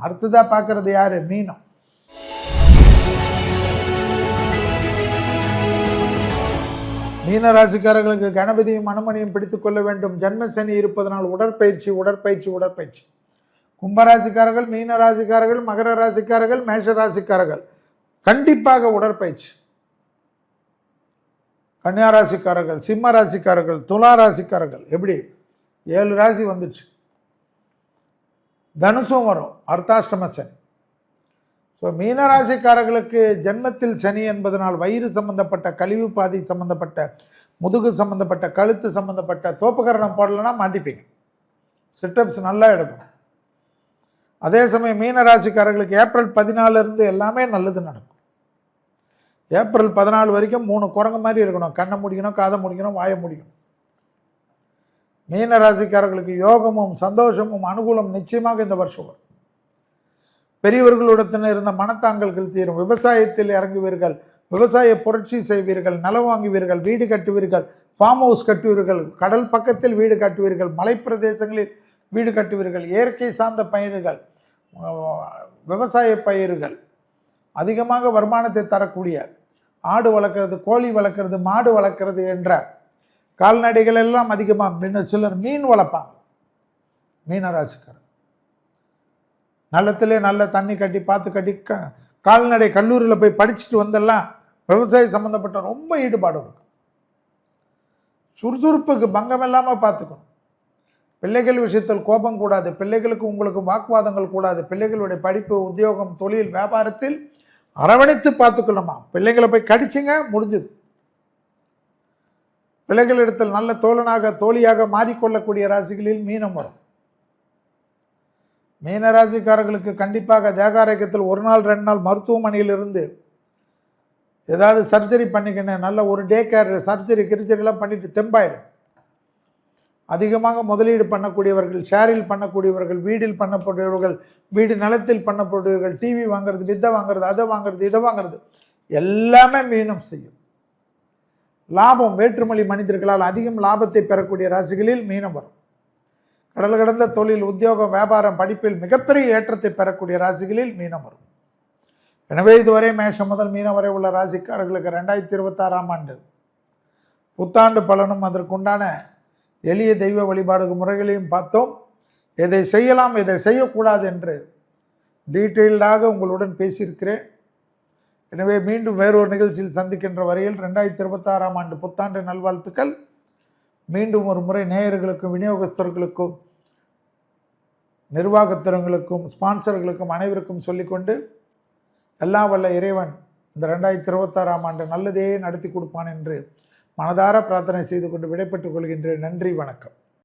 அடுத்ததாக பார்க்குறது யார்? மீனம். மீன ராசிக்காரர்களுக்கு கணபதியும் மணமணியும் பிடித்துக் கொள்ள வேண்டும். ஜன்ம சனி இருப்பதனால் உடற்பயிற்சி உடற்பயிற்சி உடற்பயிற்சி. கும்பராசிக்காரர்கள், மீன ராசிக்காரர்கள், மகர ராசிக்காரர்கள், மேஷ ராசிக்காரர்கள் கண்டிப்பாக உடற்பயிற்சி. கன்னியா ராசிக்காரர்கள், சிம்ம ராசிக்காரர்கள், துலா ராசிக்காரர்கள், எப்படி 7 ராசி வந்துச்சு. தனுசும் வரும், அர்த்தாஷ்டம சனி. ஸோ மீனராசிக்காரர்களுக்கு ஜென்மத்தில் சனி என்பதனால் வயிறு சம்பந்தப்பட்ட, கழிவு பாதை சம்பந்தப்பட்ட, முதுகு சம்பந்தப்பட்ட, கழுத்து சம்பந்தப்பட்ட தோப்புக்கரணம் போடலைன்னா மாட்டிப்பீங்க. சிட்டப்ஸ் நல்லா எடுக்கும். அதே சமயம் மீனராசிக்காரர்களுக்கு ஏப்ரல் 14 எல்லாமே நல்லது நடக்கும். ஏப்ரல் 14 வரைக்கும் 3 குரங்கு மாதிரி இருக்கணும். கண்ணை முடிக்கணும், காதை முடிக்கணும், வாயை முடிக்கணும். மீனராசிக்காரர்களுக்கு யோகமும் சந்தோஷமும் அனுகூலம் நிச்சயமாக இந்த வருஷம் வரும். பெரியவர்களுடன் இருந்த மனத்தாங்கல்கள் தீரும். விவசாயத்தில் இறங்குவீர்கள், விவசாய புரட்சி செய்வீர்கள், நிலம் வாங்குவீர்கள், வீடு கட்டுவீர்கள், ஃபார்ம் ஹவுஸ் கட்டுவீர்கள், கடல் பக்கத்தில் வீடு கட்டுவீர்கள், மலைப்பிரதேசங்களில் வீடு கட்டுவீர்கள், இயற்கை சார்ந்த பயிர்கள், விவசாய பயிர்கள், அதிகமாக வருமானத்தை தரக்கூடிய ஆடு வளர்க்குறது, கோழி வளர்க்குறது, மாடு வளர்க்குறது என்ற கால்நடைகள் எல்லாம் அதிகமாக. சிலர் மீன் வளர்ப்பாங்க. மீனராசிக்காரர் நல்லத்திலே நல்ல தண்ணி கட்டி பார்த்து கட்டி கால்நடை கல்லூரியில் போய் படிச்சுட்டு வந்தெல்லாம் விவசாய சம்மந்தப்பட்ட ரொம்ப ஈடுபாடு இருக்கும். சுறுசுறுப்புக்கு பங்கம் இல்லாமல் பார்த்துக்கணும். பிள்ளைகள் விஷயத்தில் கோபம் கூடாது. பிள்ளைகளுக்கு உங்களுக்கு வாக்குவாதங்கள் கூடாது. பிள்ளைகளுடைய படிப்பு, உத்தியோகம், தொழில், வியாபாரத்தில் அரவணைத்து பார்த்துக்கணுமா. பிள்ளைகளை போய் கடிச்சிங்க, முடிஞ்சது. பிள்ளைகளிடத்தில் நல்ல தோழனாக, தோழியாக மாறிக்கொள்ளக்கூடிய ராசிகளில் மீனம் வரும். மீனராசிக்காரர்களுக்கு கண்டிப்பாக தேகாரோக்கியத்தில் 1 நாள் 2 நாள் மருத்துவமனையிலிருந்து ஏதாவது சர்ஜரி பண்ணிக்கினேன், நல்ல ஒரு டே கேர் சர்ஜரி கிரிஜரிலாம் பண்ணிட்டு தெம்பாயிடும். அதிகமாக முதலீடு பண்ணக்கூடியவர்கள், ஷேரில் பண்ணக்கூடியவர்கள், வீடில் பண்ணக்கூடியவர்கள், வீடு நிலத்தில் பண்ணக்கூடியவர்கள், டிவி வாங்குறது, வித்தை வாங்குறது, அதை வாங்குறது, இதை வாங்குறது எல்லாமே மீனம் செய்யும். லாபம், வேற்றுமொழி மனிதர்களால் அதிகம் லாபத்தை பெறக்கூடிய ராசிகளில் மீனம் வரும். கடல் கடந்த தொழில், உத்தியோகம், வியாபாரம், படிப்பில் மிகப்பெரிய ஏற்றத்தை பெறக்கூடிய ராசிகளில் மீனம் வரும். எனவே இதுவரை மேஷம் முதல் மீனம் வரை உள்ள ராசிக்காரர்களுக்கு 2026ஆம் ஆண்டு புத்தாண்டு பலனும் அதற்குண்டான எளிய தெய்வ வழிபாடு முறைகளையும் பார்த்தோம். எதை செய்யலாம், எதை செய்யக்கூடாது என்று டீட்டெயில்டாக உங்களுடன் பேசியிருக்கிறேன். எனவே மீண்டும் வேறொரு நிகழ்ச்சியில் சந்திக்கின்ற வரையில் 2026ஆம் ஆண்டு புத்தாண்டு நல்வாழ்த்துக்கள். மீண்டும் ஒரு முறை நேயர்களுக்கும், விநியோகஸ்தர்களுக்கும், நிர்வாகத்திறங்களுக்கும், ஸ்பான்சர்களுக்கும் அனைவருக்கும் சொல்லிக்கொண்டு எல்லா வல்ல இறைவன் இந்த 2026ஆம் ஆண்டு நல்லதே நடத்தி கொடுப்பான் என்று மனதார பிரார்த்தனை செய்து கொண்டு விடைபெற்றுக் கொள்கின்றேன். நன்றி, வணக்கம்.